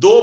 2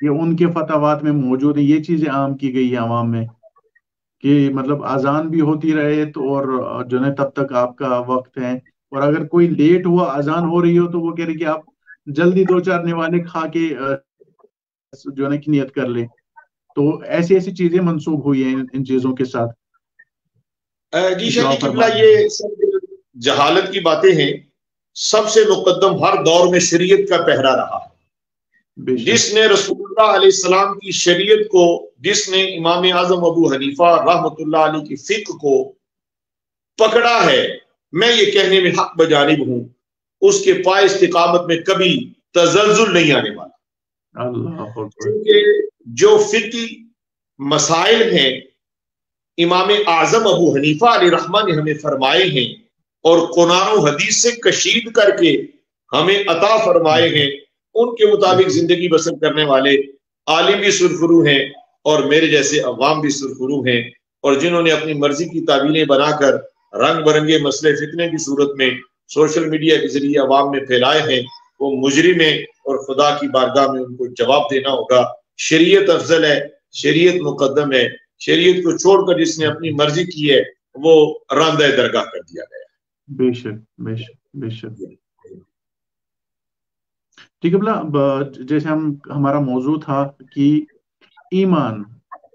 یہ ان کے فتوات میں موجود ہیں، یہ چیزیں عام کی گئی ہیں عوام میں کہ مطلب اذان بھی ہوتی رہے تو اور جو ہے تب تک آپ کا وقت ہے، اور اگر کوئی لیٹ ہوا اذان ہو رہی ہو تو وہ کہہ رہے کہ آپ جلدی 2-4 نوالے کھا کے جو ہے نیت کر لیں. تو ایسی ایسی چیزیں منسوخ ہوئی ہیں ان چیزوں کے ساتھ. جی شاہ جی قبلہ، یہ سب جہالت کی باتیں ہیں. سب سے مقدم ہر دور میں شریعت کا پہرا رہا ہے. جس نے رسول اللہ علیہ السلام کی شریعت کو، جس نے امام اعظم ابو حنیفہ رحمۃ اللہ علیہ کی فقہ کو پکڑا ہے، میں یہ کہنے میں حق بجانب ہوں، اس کے پائے استقامت میں کبھی تزلزل نہیں آنے والا. کیونکہ جو فقہی مسائل ہیں امام اعظم ابو حنیفہ علیہ رحمہ نے ہمیں فرمائے ہیں اور قرآن و حدیث سے کشید کر کے ہمیں عطا فرمائے ہیں، ان کے مطابق زندگی بسر کرنے والے عالم بھی سرخرو ہیں اور میرے جیسے عوام بھی سرخرو ہیں. اور جنہوں نے اپنی مرضی کی تعویلیں بنا کر رنگ برنگے مسئلے فتنے کی صورت میں سوشل میڈیا کے ذریعے عوام میں پھیلائے ہیں، وہ مجرم ہیں اور خدا کی بارگاہ میں ان کو جواب دینا ہوگا. شریعت افضل ہے، شریعت مقدم ہے. شریعت کو چھوڑ کر جس نے اپنی مرضی کی ہے وہ راندہ درگاہ کر دیا گیا. بے شک بے شک بے شک. ٹھیک ہے، جیسے ہمارا موضوع تھا کہ ایمان،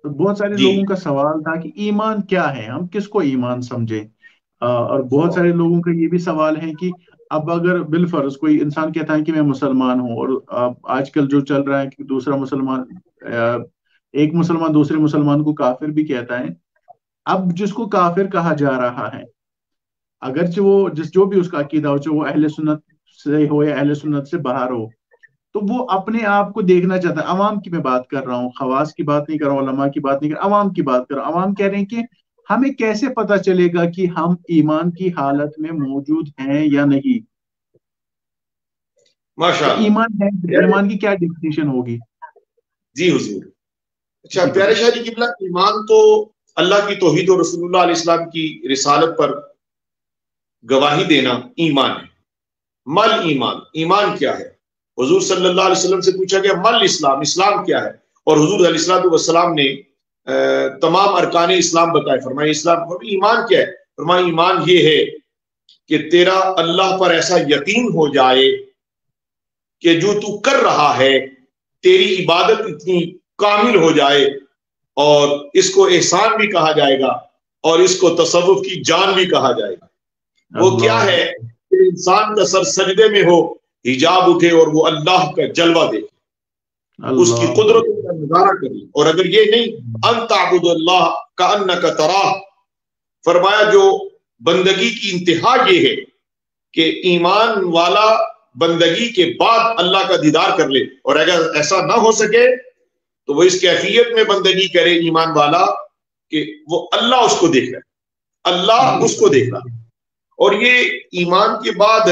بہت سارے لوگوں کا سوال تھا کہ ایمان کیا ہے، ہم کس کو ایمان سمجھیں. اور بہت سارے لوگوں کا یہ بھی سوال ہے کہ اب اگر بالفرض کوئی انسان کہتا ہے کہ میں مسلمان ہوں، اور آج کل جو چل رہا ہے کہ دوسرا مسلمان، ایک مسلمان دوسرے مسلمان کو کافر بھی کہتا ہے. اب جس کو کافر کہا جا رہا ہے، اگرچہ وہ جو بھی اس کا عقیدہ ہو، چاہے وہ اہل سنت سے ہو یا اہل سنت سے باہر ہو، تو وہ اپنے آپ کو دیکھنا چاہتا ہے. عوام کی میں بات کر رہا ہوں، خواص کی بات نہیں کر رہا ہوں، علماء کی بات نہیں کر رہا ہوں، عوام کی بات کر رہا ہوں. عوام کہہ رہے ہیں کہ ہمیں کیسے پتا چلے گا کہ ہم ایمان کی حالت میں موجود ہیں یا نہیں. ماشاءاللہ. ایمان ہے، ایمان کی کیا ڈیفینیشن ہوگی؟ جی حضور. اچھا پیارے شاہ جی قبلہ، ایمان تو اللہ کی توحید اور رسول اللہ علیہ السلام کی رسالت پر گواہی دینا ایمان ہے. مل ایمان، ایمان کیا ہے؟ حضور صلی اللہ علیہ وسلم سے پوچھا گیا مل اسلام، اسلام کیا ہے؟ اور حضور علیہ السلام نے تمام ارکان اسلام بتائے. فرمایا اسلام، ایمان کیا ہے؟ فرمایا ایمان یہ ہے کہ تیرا اللہ پر ایسا یقین ہو جائے کہ جو تو کر رہا ہے تیری عبادت اتنی کامل ہو جائے، اور اس کو احسان بھی کہا جائے گا اور اس کو تصوف کی جان بھی کہا جائے گا. وہ کیا ہے کہ انسان کا سر سجدے میں ہو، حجاب اٹھے اور وہ اللہ کا جلوہ دیکھے، اس کی قدرت کا نظارہ کرے. اور اگر یہ نہیں، ان تعبد اللہ کأنک تراہ، فرمایا جو بندگی کی انتہا یہ ہے کہ ایمان والا بندگی کے بعد اللہ کا دیدار کر لے. اور اگر ایسا نہ ہو سکے تو وہ اس کیفیت میں بندگی کرے ایمان والا کہ وہ اللہ اس کو دیکھ رہا ہے، اللہ اس کو دیکھ رہا ہے. اور یہ ایمان کے بعد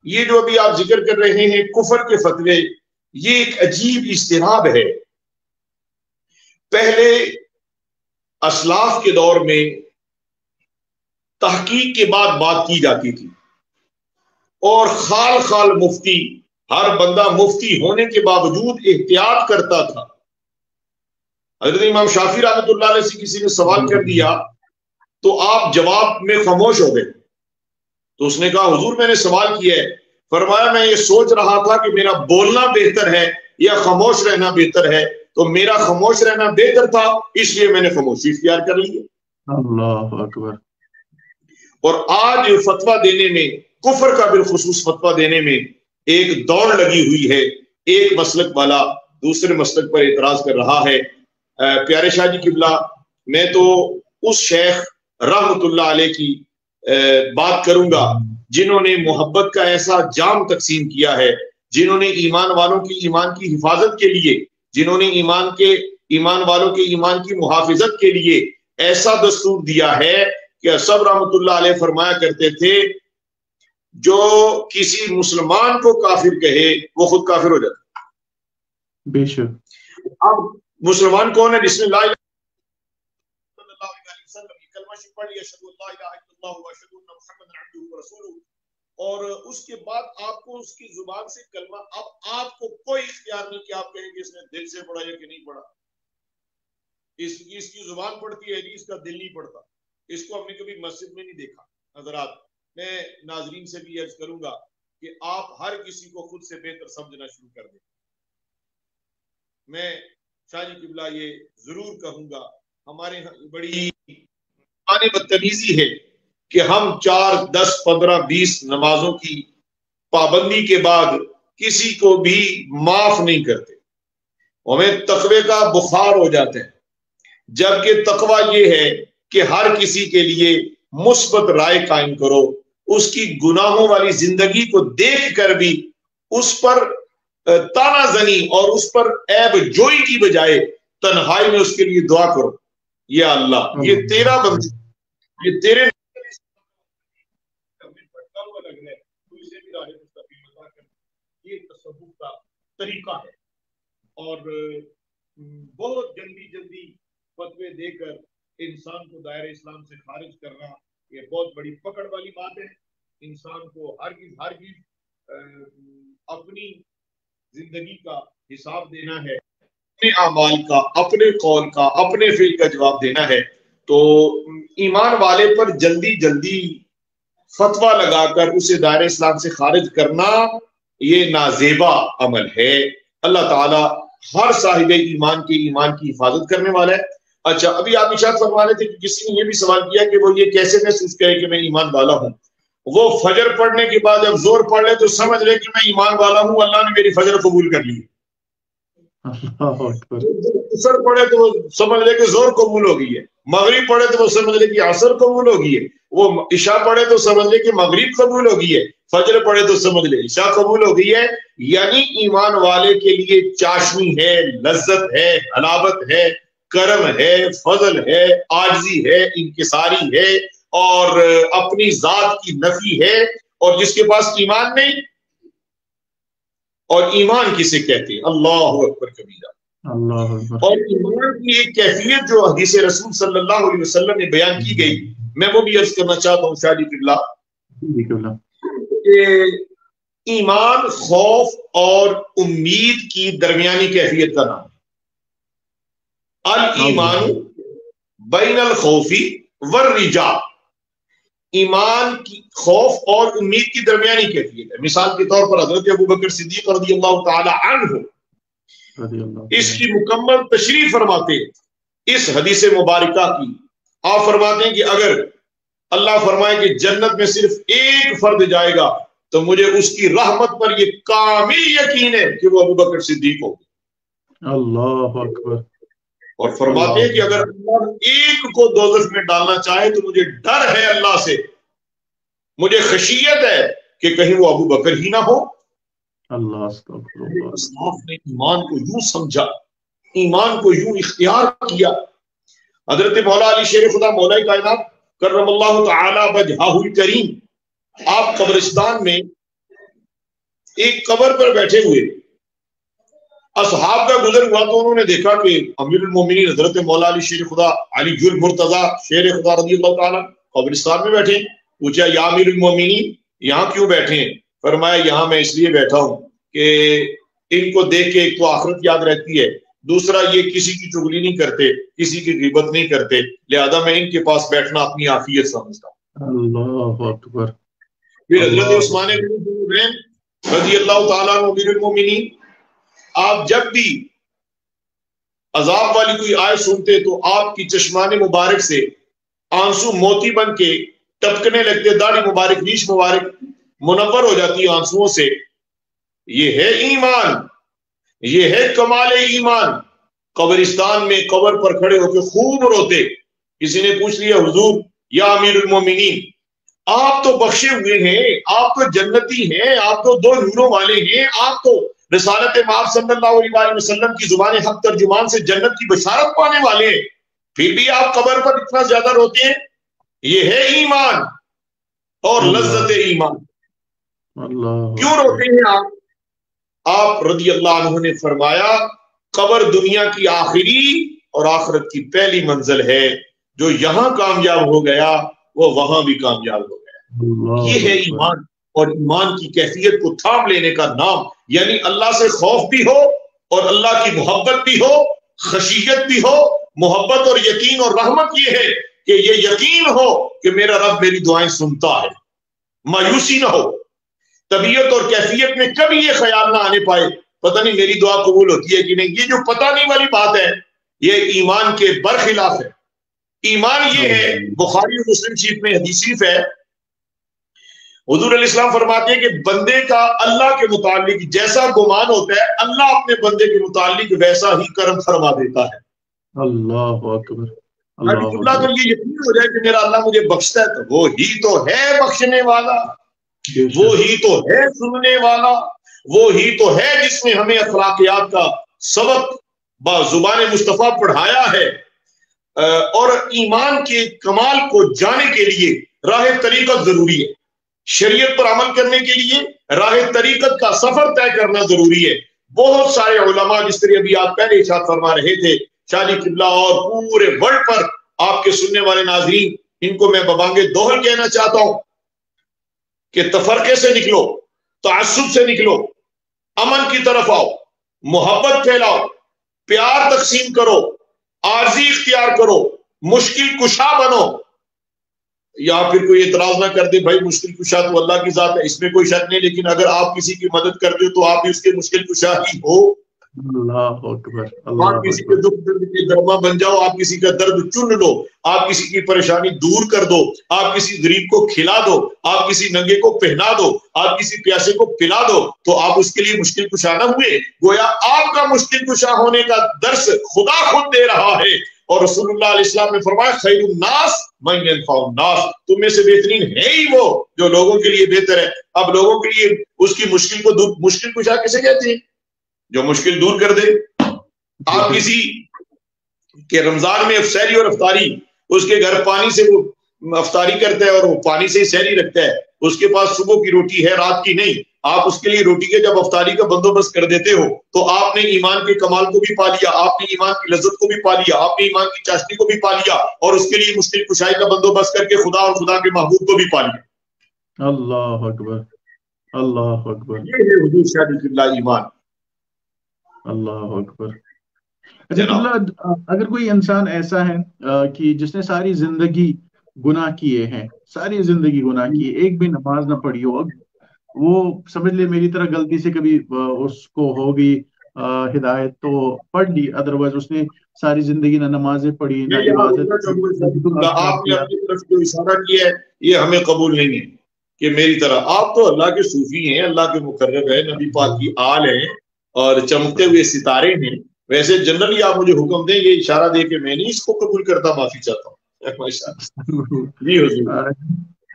یہ جو ابھی آپ ذکر کر رہے ہیں کفر کے فتوے، یہ ایک عجیب اجتناب ہے. پہلے اسلاف کے دور میں تحقیق کے بعد بات کی جاتی تھی، اور خال خال مفتی، ہر بندہ مفتی ہونے کے باوجود احتیاط کرتا تھا. حضرت امام شافعی رحمۃ اللہ علیہ سے کسی نے سوال کر دیا تو آپ جواب میں خاموش ہو گئے. تو اس نے کہا حضور میں نے سوال کیا ہے. فرمایا میں یہ سوچ رہا تھا کہ میرا بولنا بہتر ہے یا خاموش رہنا بہتر ہے، تو میرا خاموش رہنا بہتر تھا، اس لیے میں نے خاموشی اختیار کر لی. اللہ اکبر. اور آج فتویٰ دینے میں، کفر کا بالخصوص فتویٰ دینے میں ایک دوڑ لگی ہوئی ہے. ایک مسلک والا دوسرے مسلک پر اعتراض کر رہا ہے. پیارے شاہ جی قبلہ، میں تو اس شیخ رحمت اللہ علیہ کی بات کروں گا جنہوں نے محبت کا ایسا جام تقسیم کیا ہے، جنہوں نے ایمان والوں کی ایمان کی حفاظت کے لیے، جنہوں نے ایمان والوں کے ایمان کی محافظت کے لیے ایسا دستور دیا ہے کہ سب رحمت اللہ علیہ فرمایا کرتے تھے جو کسی مسلمان کو کافر کہے وہ خود کافر ہو جاتا. بے شک. اب مسلمان کون ہے؟ بسم اللہ صلی اللہ علیہ وسلم کلمہ پڑھ لیا، اشہد ان لا الہ الا اللہ واشہد ان محمد عبدہ ورسولہ. اور اس کے بعد آپ کو اس کی زبان سے کلمہ، اب آپ کو کوئی اختیار نہیں کہ آپ کہیں کہ اس نے دل سے پڑھا یا کہ نہیں پڑھا، اس کی زبان پڑھتی ہے جی، اس کا دل نہیں پڑھتا، اس کو ہم نے کبھی مسجد میں نہیں دیکھا۔ حضرات میں ناظرین سے بھی عرض کروں گا کہ آپ ہر کسی کو خود سے بہتر سمجھنا شروع کر دیں۔ میں شاہ جی قبلہ یہ ضرور کہوں گا، ہمارے بڑی بدتمیزی ہے کہ ہم 4 10 15 20 نمازوں کی پابندی کے بعد کسی کو بھی معاف نہیں کرتے، ہمیں تقوی کا بخار ہو جاتا ہے، جبکہ تقوی یہ ہے کہ ہر کسی کے لیے مثبت رائے قائم کرو، اس کی گناہوں والی زندگی کو دیکھ کر بھی اس پر تانا زنی اور اس پر عیب جوئی کی بجائے تنہائی میں اس کے لیے دعا کرو، یا اللہ یہ تیرا بندہ، یہ تیرے یہ تصوف کا طریقہ ہے۔ اور بہت جلدی فتوے دے کر انسان کو دائرہ اسلام سے خارج کرنا یہ بہت بڑی پکڑ والی بات ہے۔ انسان کو ہرگز اپنی زندگی کا حساب دینا ہے، اپنے اعمال کا، اپنے قول کا، اپنے فعل کا جواب دینا ہے۔ تو ایمان والے پر جلدی فتویٰ لگا کر اسے دائرہ اسلام سے خارج کرنا یہ نازیبا عمل ہے۔ اللہ تعالی ہر صاحب ایمان کی حفاظت کرنے والا ہے۔ اچھا، ابھی آپ ارشاد فرما رہے تھے کہ کسی نے یہ بھی سوال کیا کہ وہ یہ کیسے محسوس کرے کہ میں ایمان والا ہوں؟ وہ فجر پڑھنے کے بعد جب زور پڑھ لے تو سمجھ لے کہ میں ایمان والا ہوں، اللہ نے میری فجر قبول کر لی۔ عصر پڑھے تو وہ سمجھ لے کہ زور قبول ہو گئی ہے، مغرب پڑھے تو وہ سمجھ لے کہ عصر قبول ہو گئی ہے، وہ عشاء پڑھے تو سمجھ لے کہ مغرب قبول ہو گئی ہے، فجر پڑھے تو سمجھ لے عشاء قبول ہو گئی ہے۔ یعنی ایمان والے کے لیے چاشنی ہے، لذت ہے، حلاوت ہے، کرم ہے، فضل ہے، عاجزی ہے، انکساری ہے، اور اپنی ذات کی نفی ہے۔ اور جس کے پاس ایمان نہیں، اور ایمان کسے کہتے ہیں؟ اللہ اکبر کبیرہ۔ اللہ اکبر۔ اور ایمان کی ایک کیفیت جو حدیث رسول صلی اللہ علیہ وسلم میں بیان کی گئی، میں وہ بھی عرض کرنا چاہتا ہوں شاہ جی قبلہ، کہ ایمان خوف اور امید کی درمیانی کیفیت کا نام ہے۔ الایمان بین الخوف والرجاء، ایمان کی خوف اور امید کی درمیانی کیفیت ہے۔ مثال کے طور پر حضرت ابوبکر صدیق رضی اللہ تعالی عنہ اس کی مکمل تشریح فرماتے ہیں اس حدیث مبارکہ کی۔ آپ فرماتے ہیں کہ اگر اللہ فرمائے کہ جنت میں صرف ایک فرد جائے گا تو مجھے اس کی رحمت پر یہ کامل یقین ہے کہ وہ ابوبکر صدیق ہوگا۔ اللہ اکبر۔ اور فرماتے ہیں کہ اگر اللہ ایک کو دوزخ میں ڈالنا چاہے تو مجھے ڈر ہے اللہ سے، مجھے خشیت ہے کہ کہیں وہ ابو بکر ہی نہ ہو۔ اللہ اسلاف نے ایمان کو یوں سمجھا، ایمان کو یوں اختیار کیا۔ حضرت مولا علی شیر خدا مولا کائنات کرم اللہ تعالی وجہہ الکریم، آپ قبرستان میں ایک قبر پر بیٹھے ہوئے، اصحاب کا گزر ہوا تو انہوں نے دیکھا کہ امیر المومنین حضرت مولا علی شیر خدا علی جل مرتضی شیر خدا رضی اللہ تعالیٰ قبرستان میں بیٹھے۔ پوچھا یا امیر المومنین یہاں کیوں بیٹھے ہیں؟ فرمایا یہاں میں اس لیے بیٹھا ہوں کہ ان کو دیکھ کے ایک تو آخرت یاد رہتی ہے، دوسرا یہ کسی کی چغلی نہیں کرتے، کسی کی غیبت نہیں کرتے، لہذا میں ان کے پاس بیٹھنا اپنی عافیت سمجھتا ہوں۔ اللہ اکبر۔ پھر حضرت عثمان رضی اللہ تعالیٰ عنہ امیر المومنین، آپ جب بھی عذاب والی کوئی آیت سنتے تو آپ کی چشمان مبارک سے آنسو موتی بن کے ٹپکنے لگتے، داڑھی مبارک ریش مبارک منور ہو جاتی آنسوؤں سے۔ یہ ہے ایمان، یہ ہے کمال ایمان۔ قبرستان میں قبر پر کھڑے ہو کے خوب روتے۔ کسی نے پوچھ لیا حضور یا امیر المومنین آپ تو بخشے ہوئے ہیں، آپ تو جنتی ہیں، آپ تو دو نوروں والے ہیں، آپ تو رسالت مآب صلی اللہ علیہ وسلم کی زبان حق ترجمان سے جنت کی بشارت پانے والے ہیں، پھر بھی آپ قبر پر اتنا زیادہ روتے ہیں۔ یہ ہے ایمان اور لذت ایمان۔ کیوں روتے ہیں آپ رضی اللہ عنہ نے فرمایا قبر دنیا کی آخری اور آخرت کی پہلی منزل ہے، جو یہاں کامیاب ہو گیا وہ وہاں بھی کامیاب ہو گیا۔ یہ ہے ایمان۔ اور ایمان کی کیفیت کو تھام لینے کا نام، یعنی اللہ سے خوف بھی ہو اور اللہ کی محبت بھی ہو، خشیت بھی ہو۔ محبت اور یقین اور رحمت یہ ہے کہ یہ یقین ہو کہ میرا رب میری دعائیں سنتا ہے، مایوسی نہ ہو۔ طبیعت اور کیفیت میں کبھی یہ خیال نہ آنے پائے پتہ نہیں میری دعا قبول ہوتی ہے کہ نہیں۔ یہ جو پتہ نہیں والی بات ہے یہ ایمان کے برخلاف ہے۔ ایمان یہ ہے، بخاری اور مسلم شریف میں حدیث شریف ہے، حضور علیہ السلام فرماتے ہیں کہ بندے کا اللہ کے متعلق جیسا گمان ہوتا ہے اللہ اپنے بندے کے متعلق ویسا ہی کرم فرما دیتا ہے۔ اللہ اکبر، اللہ اللہ تو اکبر، یہ یقین ہو جائے کہ میرا اللہ مجھے بخشتا ہے تو وہ ہی تو ہے بخشنے والا، بے وہ شک، ہی تو ہے سننے والا، وہ ہی تو ہے جس نے ہمیں اخلاقیات کا سبق زبان مصطفیٰ پڑھایا ہے۔ اور ایمان کے کمال کو جانے کے لیے راہ طریقت ضروری ہے، شریعت پر عمل کرنے کے لیے راہ طریقت کا سفر طے کرنا ضروری ہے۔ بہت سارے علماء جس طرح ابھی آپ پہلے ارشاد فرما رہے تھے، شاہ جی قبلہ اور پورے ورلڈ پر آپ کے سننے والے ناظرین، ان کو میں ببانگ دوہر کہنا چاہتا ہوں کہ تفرقے سے نکلو، تعصب سے نکلو، امن کی طرف آؤ، محبت پھیلاؤ، پیار تقسیم کرو، عارضی اختیار کرو، مشکل کشا بنو۔ یا پھر کوئی اعتراض نہ کر دے بھائی مشکل کشا تو اللہ کی ذات ہے، اس میں کوئی شک نہیں، لیکن اگر آپ کسی کی مدد کرتے ہو تو آپ بھی اس کے مشکل کشا ہی ہو۔ اللہ اکبر، آپ اللہ کسی کے اکبر، دکھ درد کے درما بن جاؤ، آپ کسی کا درد چن لو، آپ کسی کی پریشانی دور کر دو، آپ کسی غریب کو کھلا دو، آپ کسی ننگے کو پہنا دو، آپ کسی پیاسے کو پلا دو، تو آپ اس کے لیے مشکل کشا نہ ہوئے، گویا آپ کا مشکل کشا ہونے کا درس خدا خود دے رہا ہے۔ اور رسول اللہ علیہ السلام نے فرمایا خیر الناس من ينفع الناس، تم میں سے بہترین ہے ہی وہ جو لوگوں کے لیے بہتر ہے۔ اب لوگوں کے لیے اس کی مشکل کو دور، مشکل کشا کسے کہتے ہیں؟ جو مشکل دور کر دے۔ آپ کسی کہ رمضان میں افسری اور افطاری، اس کے گھر پانی سے وہ افطاری کرتا ہے اور وہ پانی سے ہی سحری رکھتا ہے، اس کے پاس صبح کی روٹی ہے رات کی نہیں، آپ اس کے لیے روٹی کے جب افطاری کا بندوبست کر دیتے ہو تو آپ نے ایمان کے کمال کو بھی پا لیا، آپ نے ایمان کی لذت کو بھی پا لیا، آپ نے ایمان کی چاشنی کو بھی پا لیا، اور اس کے لیے مشکل کشائی کا بندوبست کر کے خدا اور خدا کے محبوب کو بھی پا لیا۔ اللہ اکبر، اللہ اکبر، یہ ہے حضور شاہ قبلہ ایمان۔ اللہ اکبر۔ اچھا قبلہ، اگر کوئی انسان ایسا ہے کہ جس نے ساری زندگی گناہ کیے ہیں، ساری زندگی گناہ کیے، ایک بھی نماز نہ پڑھی ہو، وہ سمجھ لے میری طرح غلطی سے کبھی اس کو ہوگی ہدایت تو پڑھ لی، ادروائز اس نے ساری زندگی نہ نمازیں پڑھی نہ عبادت کی، آپ نے اپنی طرف جو اشارہ کیا ہے یہ ہمیں قبول نہیں ہے کہ میری طرح۔ آپ تو اللہ کے صوفی ہیں، اللہ کے مقرب ہیں، نبی پاک کی آل ہیں اور چمکتے ہوئے ستارے ہیں، ویسے جنرلی آپ مجھے حکم دیں، یہ اشارہ دے کہ میں نہیں اس کو قبول کرتا، معافی چاہتا ہوں۔ جی حضور۔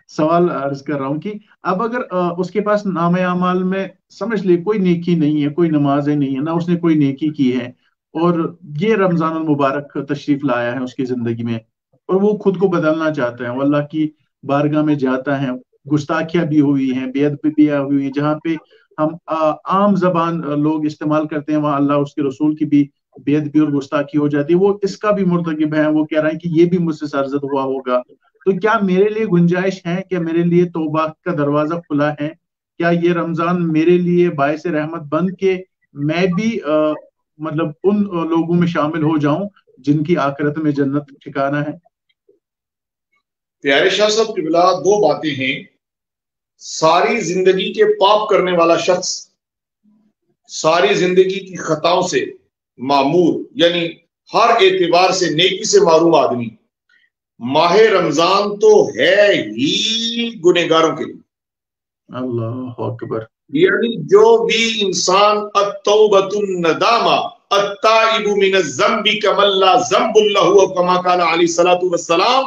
سوال عرض کر رہا ہوں کہ اب اگر اس کے پاس نام اعمال میں سمجھ لے کوئی نیکی نہیں ہے، کوئی نمازیں نہیں ہے، نہ اس نے کوئی نیکی کی ہے، اور یہ رمضان المبارک تشریف لایا ہے اس کی زندگی میں، اور وہ خود کو بدلنا چاہتا ہے، وہ اللہ کی بارگاہ میں جاتا ہے، گستاخیاں بھی ہوئی ہیں، بے ادبی بھی ہوئی ہیں، جہاں پہ ہم عام زبان لوگ استعمال کرتے ہیں وہاں اللہ اس کے رسول کی بھی بے ادبی اور گستاخی ہو جاتی ہے، وہ اس کا بھی مرتکب ہے، وہ کہہ رہے ہیں کہ یہ بھی مجھ سے سرزد ہوا ہوگا، تو کیا میرے لیے گنجائش ہے، کیا میرے لیے توبہ کا دروازہ کھلا ہے، کیا یہ رمضان میرے لیے باعث رحمت بن کے میں بھی مطلب ان لوگوں میں شامل ہو جاؤں جن کی آخرت میں جنت ٹھکانہ ہے؟ پیارے شاہ صاحب قبلہ، دو باتیں ہیں۔ ساری زندگی کے پاپ کرنے والا شخص، ساری زندگی کی خطاؤں سے معمور، یعنی ہر اعتبار سے نیکی سے معروم آدمی، ماہ رمضان تو ہے ہی گنہگاروں کے لیے۔ اللہ اکبر۔ یعنی جو بھی انسان التوبۃ الندامہ التائب من الذنب کمن لا ذنب له، کما قال علیہ الصلوۃ والسلام،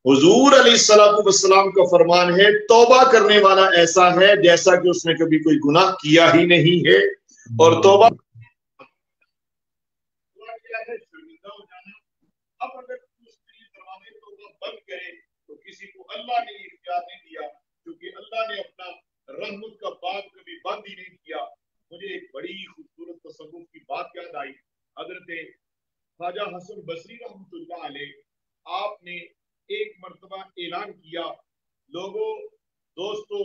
حضور علیہ الصلوۃ والسلام کا فرمان ہے توبہ کرنے والا ایسا ہے جیسا کہ اس نے کبھی کوئی گناہ کیا ہی نہیں ہے۔ اور توبہ اب اگر اس دروازے توبہ بند کرے تو کسی کو اللہ نے اختیار نہیں دیا، کیونکہ اللہ نے اپنا رحمت کا باب کبھی بند ہی نہیں کیا۔ مجھے ایک بڑی خوبصورت تصوف کی بات یاد آئی۔ حضرت خواجہ حسن بصری رحمۃ اللہ علیہ، آپ نے ایک مرتبہ اعلان کیا، لوگوں، دوستوں،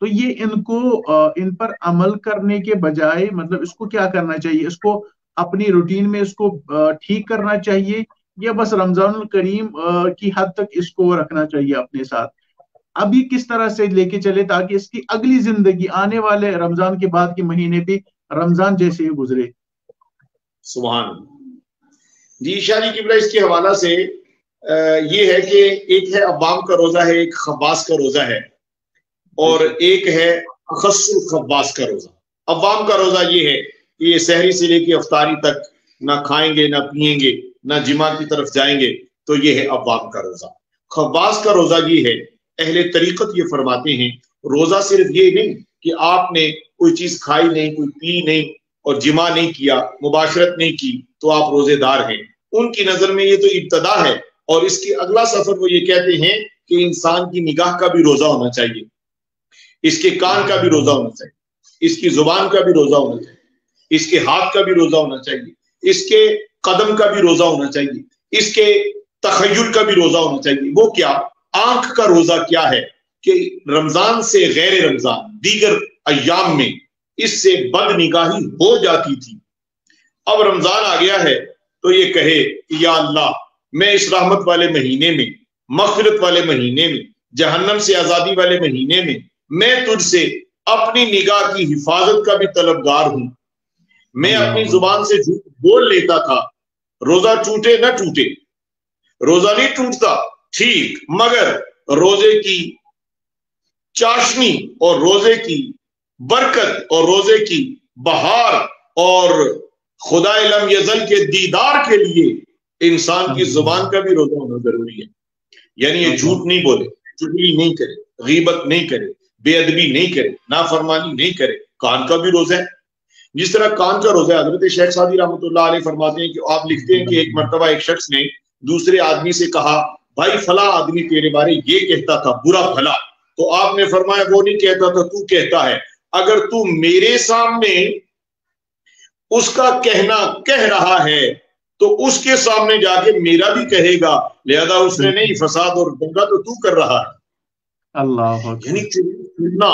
تو یہ ان پر عمل کرنے کے بجائے مطلب اس کو کیا کرنا چاہیے؟ اس کو اپنی روٹین میں اس کو ٹھیک کرنا چاہیے، یا بس رمضان الکریم کی حد تک اس کو رکھنا چاہیے اپنے ساتھ؟ ابھی کس طرح سے لے کے چلے تاکہ اس کی اگلی زندگی آنے والے رمضان کے بعد کے مہینے بھی رمضان جیسے ہی گزرے؟ سبحان اللہ۔ جی شاہ جی قبلہ اس کے حوالہ سے یہ ہے کہ ایک ہے عوام کا روزہ ہے، ایک خواص کا روزہ ہے، اور ایک ہے اخص الخواص کا روزہ۔ عوام کا روزہ یہ ہے کہ یہ سحری سے لے کے افطاری تک نہ کھائیں گے، نہ پیئیں گے، نہ جماع کی طرف جائیں گے، تو یہ ہے عوام کا روزہ۔ خواص کا روزہ یہ ہے، اہل طریقت یہ فرماتے ہیں روزہ صرف یہ نہیں کہ آپ نے کوئی چیز کھائی نہیں، کوئی پی نہیں اور جماع نہیں کیا، مباشرت نہیں کی تو آپ روزے دار ہیں۔ ان کی نظر میں یہ تو ابتدا ہے، اور اس کے اگلا سفر وہ یہ کہتے ہیں کہ انسان کی نگاہ کا بھی روزہ ہونا چاہیے، اس کے کان کا بھی روزہ ہونا چاہیے، اس کی زبان کا بھی روزہ ہونا چاہیے، اس کے ہاتھ کا بھی روزہ ہونا چاہیے، اس کے قدم کا بھی روزہ ہونا چاہیے، اس کے تخیل کا بھی روزہ ہونا چاہیے۔ وہ کیا؟ آنکھ کا روزہ کیا ہے کہ رمضان سے غیر رمضان دیگر ایام میں اس سے بد نگاہی ہو جاتی تھی، اب رمضان آ گیا ہے تو یہ کہے کہ یا اللہ میں اس رحمت والے مہینے میں، مغفرت والے مہینے میں، جہنم سے آزادی والے مہینے میں تجھ سے اپنی نگاہ کی حفاظت کا بھی طلبگار ہوں۔ میں اپنی زبان سے جھوٹ بول لیتا تھا، روزہ ٹوٹے نہ ٹوٹے، روزہ نہیں ٹوٹتا ٹھیک، مگر روزے کی چاشنی اور روزے کی برکت اور روزے کی بہار اور خدا لم یزل کے دیدار کے لیے انسان کی زبان کا بھی روزہ ہونا ضروری ہے۔ یعنی یہ جھوٹ نہیں بولے، چغلی نہیں کرے، غیبت نہیں کرے، بے ادبی نہیں کرے، نافرمانی نہیں کرے۔ کان کا بھی روزہ ہے، جس طرح کان کا روزہ ہے۔ حضرت شیخ سعدی رحمۃ اللہ علیہ فرماتے ہیں کہ آپ لکھتے ہیں کہ ایک مرتبہ ایک شخص نے دوسرے آدمی سے کہا بھائی فلاں آدمی تیرے بارے یہ کہتا تھا برا بھلا، تو آپ نے فرمایا وہ نہیں کہتا تھا، تو کہتا ہے۔ اگر تو میرے سامنے اس کا کہنا کہہ رہا ہے تو اس کے سامنے جا کے میرا بھی کہے گا، لہذا اس نے نہیں، فساد اور دنگا تو کر رہا ہے۔ اللہ یعنی سننا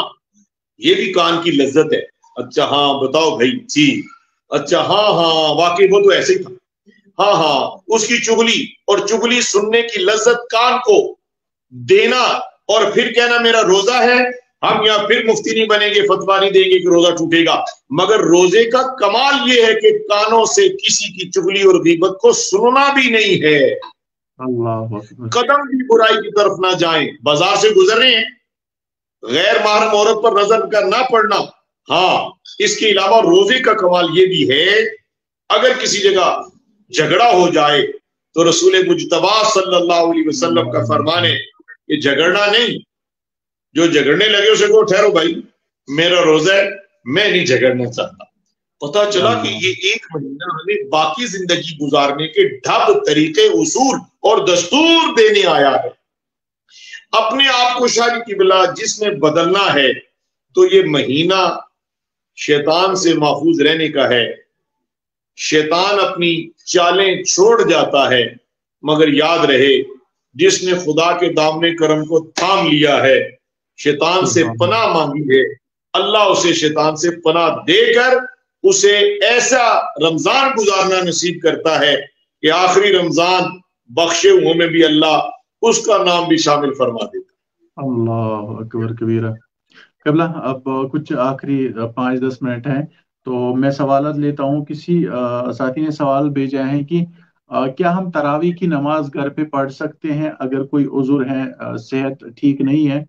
یہ بھی کان کی لذت ہے۔ اچھا ہاں بتاؤ بھائی، جی اچھا ہاں ہاں واقعی وہ تو ایسے ہی تھا، ہاں ہاں، اس کی چغلی اور چغلی سننے کی لذت کان کو دینا، اور پھر کہنا میرا روزہ ہے۔ ہم یہاں پھر مفتی نہیں بنیں گے، فتویٰ نہیں دیں گے کہ روزہ ٹوٹے گا، مگر روزے کا کمال یہ ہے کہ کانوں سے کسی کی چغلی اور غیبت کو سننا بھی نہیں ہے، اللہ قدم بھی برائی کی طرف نہ جائیں۔ بازار سے گزر رہے ہیں، غیر محرم عورت پر نظر کا نہ پڑنا۔ ہاں، اس کے علاوہ روزے کا کمال یہ بھی ہے، اگر کسی جگہ جھگڑا ہو جائے تو رسول مجتبی صلی اللہ علیہ وسلم کا فرمان ہے کہ جھگڑنا نہیں، جو جھگڑنے لگے اسے کہو ٹھہرو بھائی میرا روزہ ہے، میں نہیں جھگڑنا چاہتا۔ پتا چلا کہ یہ ایک مہینہ ہمیں باقی زندگی گزارنے کے ڈھب، طریقے، اصول اور دستور دینے آیا ہے۔ اپنے آپ کو شاہ کی بلا جس میں بدلنا ہے تو یہ مہینہ شیطان سے محفوظ رہنے کا ہے۔ شیطان اپنی چالیں چھوڑ جاتا ہے، مگر یاد رہے جس نے خدا کے دامن کرم کو تھام لیا ہے، شیطان سے پناہ مانگی ہے، اللہ اسے شیطان سے پناہ دے کر اسے ایسا رمضان گزارنا نصیب کرتا ہے کہ آخری رمضان بخشے ہوئے میں بھی اللہ اس کا نام بھی شامل فرما دیتا۔ اللہ اکبر کبیرہ۔ قبلہ اب کچھ آخری 5-10 منٹ ہیں تو میں سوالات لیتا ہوں۔ کسی ساتھی نے سوال بھیجا ہے کہ کیا ہم تراویح کی نماز گھر پہ پڑھ سکتے ہیں اگر کوئی عذر ہے، صحت ٹھیک نہیں ہے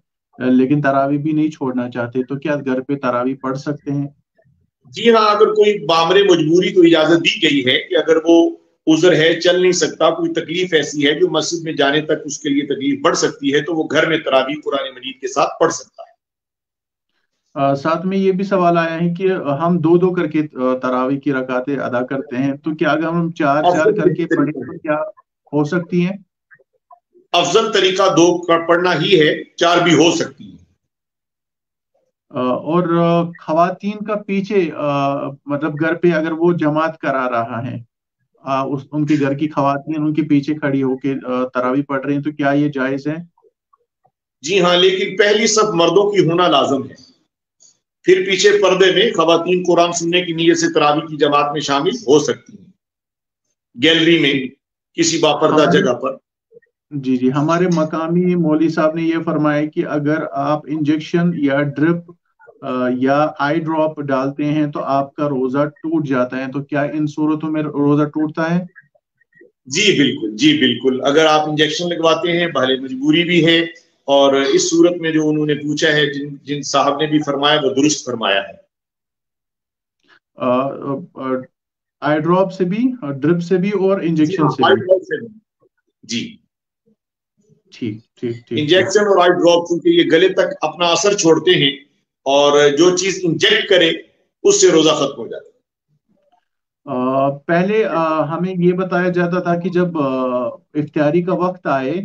لیکن تراویح بھی نہیں چھوڑنا چاہتے، تو کیا گھر پہ تراویح پڑھ سکتے ہیں؟ جی ہاں، اگر کوئی بامر مجبوری تو اجازت دی گئی ہے کہ اگر وہ عذر ہے، چل نہیں سکتا، کوئی تکلیف ایسی ہے جو مسجد میں جانے تک اس کے لیے تکلیف بڑھ سکتی ہے، تو وہ گھر میں تراویح قرآن مجید کے ساتھ پڑھ سکتا ہے۔ ساتھ میں یہ بھی سوال آیا ہے کہ ہم 2-2 کر کے تراویح کی رکعتیں ادا کرتے ہیں، تو کیا اگر ہم 4-4 کر کے پڑھیں تو کیا ہو سکتی ہیں؟ افضل طریقہ 2 پڑھنا ہی ہے، 4 بھی ہو سکتی ہے۔ اور خواتین کا پیچھے مطلب گھر پہ اگر وہ جماعت کرا رہا ہے، ان کے گھر کی خواتین ان کے پیچھے کھڑی ہو کے تراویح پڑھ رہی ہیں، تو کیا یہ جائز ہے؟ جی ہاں، لیکن پہلی صف مردوں کی ہونا لازم ہے۔ پھر پیچھے پردے میں خواتین قرآن سننے کی نیت سے تراویح کی جماعت میں شامل ہو سکتی ہیں، گیلری میں کسی باپردہ جگہ پر۔ جی ہمارے مقامی مولوی صاحب نے یہ فرمایا کہ اگر آپ انجیکشن یا ڈرپ یا آئی ڈراپ ڈالتے ہیں تو آپ کا روزہ ٹوٹ جاتا ہے، تو کیا ان صورتوں میں روزہ ٹوٹتا ہے؟ جی بالکل، جی بالکل، اگر آپ انجیکشن لگواتے ہیں بھلے مجبوری بھی ہے، اور اس صورت میں جو انہوں نے پوچھا ہے، جن صاحب نے بھی فرمایا وہ درست فرمایا ہے۔ آئی ڈراپ سے بھی، ڈرپ سے بھی اور انجیکشن سے بھی؟ جی ٹھیک ٹھیک ٹھیک۔ انجیکشن اور آئی ڈراپ کیونکہ یہ گلے تک اپنا اثر چھوڑتے ہیں، اور جو چیز انجیکٹ کرے اس سے روزہ ختم ہو جاتا ہے۔ پہلے ہمیں یہ بتایا جاتا تھا کہ جب افطاری کا وقت آئے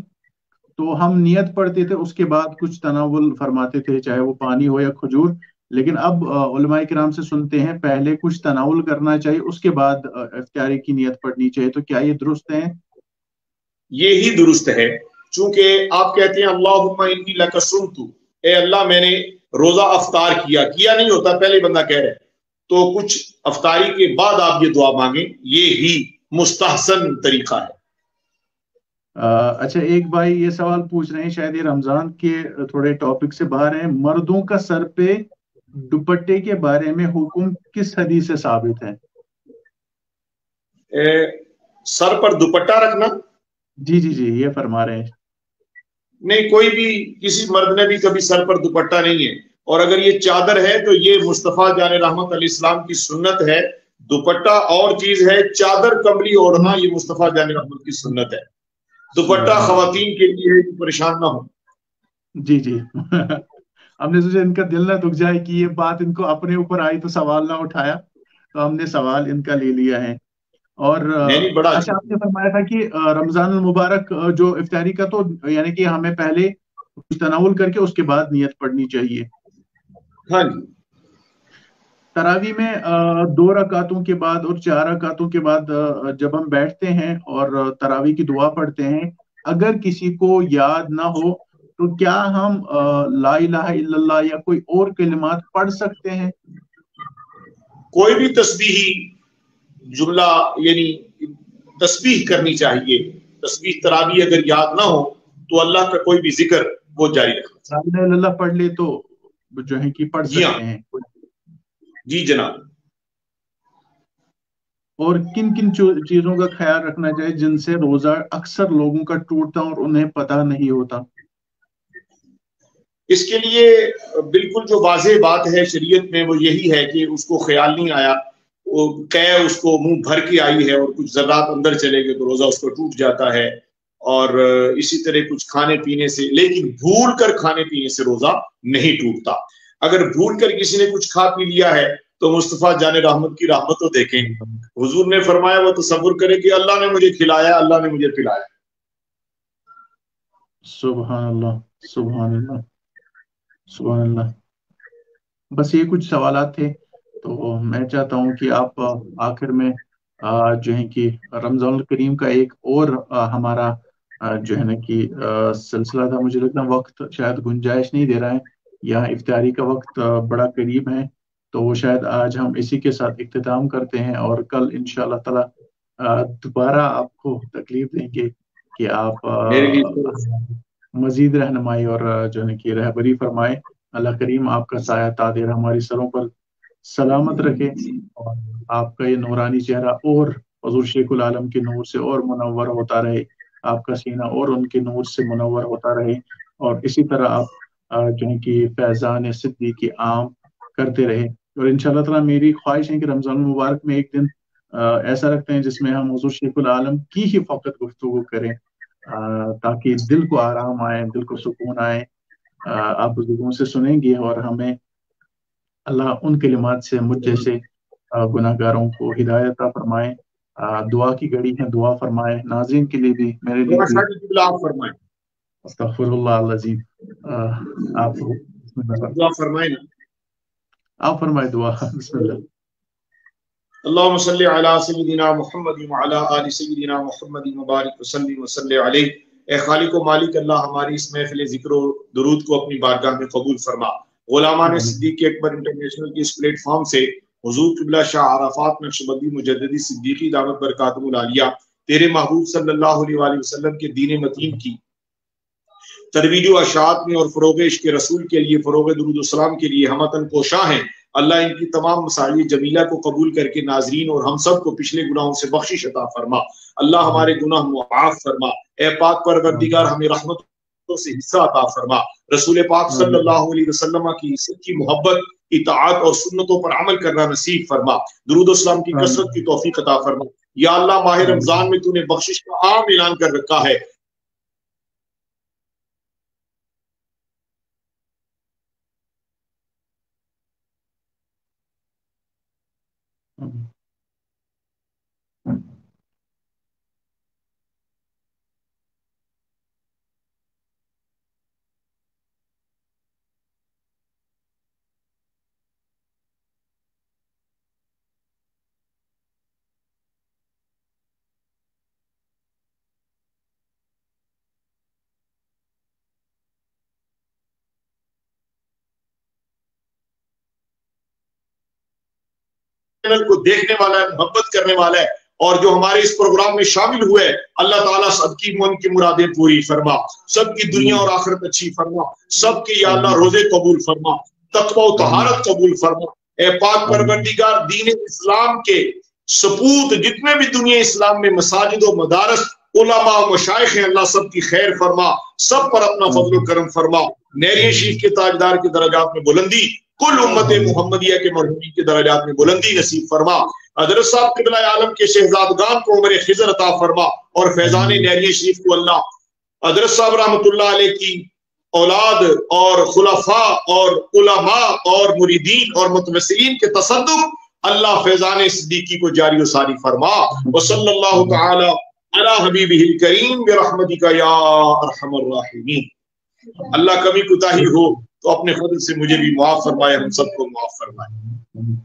تو ہم نیت پڑھتے تھے، اس کے بعد کچھ تناول فرماتے تھے، چاہے وہ پانی ہو یا کھجور، لیکن اب علماء کرام سے سنتے ہیں پہلے کچھ تناول کرنا چاہیے، اس کے بعد افطاری کی نیت پڑھنی چاہیے، تو کیا یہ درست ہے؟ یہی درست ہے، چونکہ آپ کہتے ہیں اللہم انی لک صمت، اے اللہ میں نے روزہ افطار کیا نہیں ہوتا، پہلے بندہ کہہ رہا ہے، تو کچھ افطاری کے بعد آپ یہ دعا مانگیں، یہ ہی مستحسن طریقہ ہے۔ اچھا، ایک بھائی یہ سوال پوچھ رہے ہیں، شاید یہ رمضان کے تھوڑے ٹاپک سے باہر ہیں، مردوں کا سر پہ دوپٹے کے بارے میں حکم کس حدیث سے ثابت ہے؟ سر پر دوپٹہ رکھنا؟ جی یہ فرما رہے ہیں۔ نہیں، کوئی بھی کسی مرد نے بھی کبھی سر پر دوپٹہ نہیں ہے، اور اگر یہ چادر ہے تو یہ مصطفیٰ جان رحمت علیہ السلام کی سنت ہے، دوپٹہ اور چیز ہے، چادر کمبلی اوڑھنا یہ مصطفیٰ جان رحمت کی سنت ہے، دوپٹہ خواتین کے لیے ہے کہ پریشان نہ ہو۔ جی ہم نے سوچا ان کا دل نہ دکھ جائے کہ یہ بات ان کو اپنے اوپر آئی تو سوال نہ اٹھایا، تو ہم نے سوال ان کا لے لیا ہے۔ اور اچھا، آپ نے فرمایا تھا کہ رمضان المبارک جو افطاری کا، تو یعنی کہ ہمیں پہلے کچھ تناول کر کے اس کے بعد نیت پڑھنی چاہیے۔ ہاں جی۔ تراویح میں 2 رکعتوں کے بعد اور 4 رکعتوں کے بعد جب ہم بیٹھتے ہیں اور تراویح کی دعا پڑھتے ہیں، اگر کسی کو یاد نہ ہو تو کیا ہم لا الہ الا اللہ یا کوئی اور کلمات پڑھ سکتے ہیں؟ کوئی بھی تسبیحی جملہ یعنی تسبیح کرنی چاہیے، تسبیح تراویح اگر یاد نہ ہو تو اللہ کا کوئی بھی ذکر وہ جاری رکھنا، لا الہ الا اللہ پڑھ لے تو جو ہے کہ پڑھ سکتے ہیں۔ جی جناب۔ اور کن کن چیزوں کا خیال رکھنا چاہیے جن سے روزہ اکثر لوگوں کا ٹوٹتا اور انہیں پتہ نہیں ہوتا؟ اس کے لیے بالکل جو واضح بات ہے شریعت میں وہ یہی ہے کہ اس کو خیال نہیں آیا، وہ اس کو منہ بھر کے آئی ہے اور کچھ ذرات اندر چلے گئے تو روزہ اس کو ٹوٹ جاتا ہے، اور اسی طرح کچھ کھانے پینے سے، لیکن بھول کر کھانے پینے سے روزہ نہیں ٹوٹتا۔ اگر بھول کر کسی نے کچھ کھا پی لیا ہے تو مصطفیٰ جان رحمت کی رحمت تو دیکھیں، حضور نے فرمایا وہ تصور کرے کہ اللہ نے مجھے کھلایا، اللہ نے مجھے پلایا۔ سبحان اللہ، سبحان اللہ، سبحان اللہ۔ بس یہ کچھ سوالات تھے، تو میں چاہتا ہوں کہ آپ آخر میں جو ہے کہ رمضان الکریم کا ایک اور ہمارا جو ہے نا کہ سلسلہ تھا، مجھے لگتا ہے وقت شاید گنجائش نہیں دے رہا ہے، یا افطاری کا وقت بڑا قریب ہے، تو وہ شاید آج ہم اسی کے ساتھ اختتام کرتے ہیں، اور کل انشاءاللہ تعالی دوبارہ آپ کو تکلیف دیں گے کہ آپ مزید رہنمائی اور جو ہے کہ رہبری فرمائے۔ اللہ کریم آپ کا سایہ تادیر ہماری سروں پر سلامت رکھے، اور آپ کا یہ نورانی چہرہ اور حضور شیخ العالم کے نور سے اور منور ہوتا رہے، آپ کا سینہ اور ان کے نور سے منور ہوتا رہے، اور اسی طرح آپ جو ہے کہ فیضان صدیقی عام کرتے رہے۔ اور انشاءاللہ تعالیٰ میری خواہش ہے کہ رمضان المبارک میں ایک دن ایسا رکھتے ہیں جس میں ہم حضور شیخ العالم کی ہی فقط گفتگو کریں، تاکہ دل کو آرام آئے، دل کو سکون آئے۔ آپ بزرگوں سے سنیں گے، اور ہمیں اللہ ان کلمات سے مجھ جیسے گناہ گاروں کو ہدایت عطا فرمائے۔ دعا کی گھڑی ہے، دعا فرمائے، ناظرین کے لیے بھی، میرے لیے بھی۔ استغفر اللہ العظیم۔ آپ دعا فرمائیں نا، آپ فرمائے دعا۔ بسم اللہ۔ اللہم صلی علی سیدنا محمد وعلی آل سیدنا محمد مبارک وسلم وصلی علیہ۔ اے خالق و مالک اللہ، ہماری اس محفل ذکر و درود کو اپنی بارگاہ میں قبول فرما، غلامان صدیق اکبر انٹرنیشنل کی اس پلیٹ فارم سے حضور قبلہ شاہ عرفات نقشبندی مجددی صدیقی دعوت برکاتہم العالیہ تیرے محبوب صلی اللہ علیہ وآلہ وسلم کے دین متین کی ترویج و اشاعت میں اور فروغ عشق رسول کے لیے، فروغ درود السلام کے لیے ہمتن کوشاں ہیں۔ اللہ ان کی تمام مساعی جمیلہ کو قبول کر کے ناظرین اور ہم سب کو پچھلے گناہوں سے بخشش عطا فرما۔ اللہ ہمارے گناہ معاف فرما۔ اے پاک پروردگار ہمیں رحمتوں سے حصہ عطا فرما۔ رسول پاک صلی اللہ علیہ وسلم کی سچی محبت، اطاعت اور سنتوں پر عمل کرنا نصیب فرما۔ درود السلام کی کثرت کی توفیق عطا فرما۔ یا اللہ ماہ رمضان میں تو نے بخشش کا عام اعلان کر رکھا ہے۔ کو دیکھنے والا ہے، محبت کرنے والا ہے، اور جو ہمارے اس پروگرام میں شامل ہوئے اللہ تعالیٰ سب کی من کی مرادیں پوری فرما، سب کی دنیا اور آخرت اچھی فرما، سب کی یا اللہ روزے قبول فرما، تقوی و طہارت قبول فرما۔ اے پاک پروردگار دین اسلام کے سپوت جتنے بھی دنیا اسلام میں مساجد و مدارس علماء و مشائخ ہیں اللہ سب کی خیر فرما، سب پر اپنا فضل و کرم فرما۔ نیری شیخ کے تاجدار کے درجات میں بلندی، کل امت محمدیہ کے مرحومین کے درجات میں بلندی نصیب فرما۔ حضرت صاحب قبلہ عالم کے شہزادگان کو عمر خضر عطا فرما، اور فیضان نیریہ شریف کو اللہ حضرت صاحب رحمۃ اللہ علیہ کی اولاد اور خلفاء اور علماء اور مریدین اور متوسلین کے تصدق اللہ فیضان صدیقی کو جاری و ساری فرما۔ وصلی اللہ تعالی علی حبیبہ الکریم برحمتک یا ارحم الراحمین۔ اللہ کمی کوتاہی ہو تو اپنے فضل سے مجھے بھی معاف فرمائے، ہم سب کو معاف فرمائے۔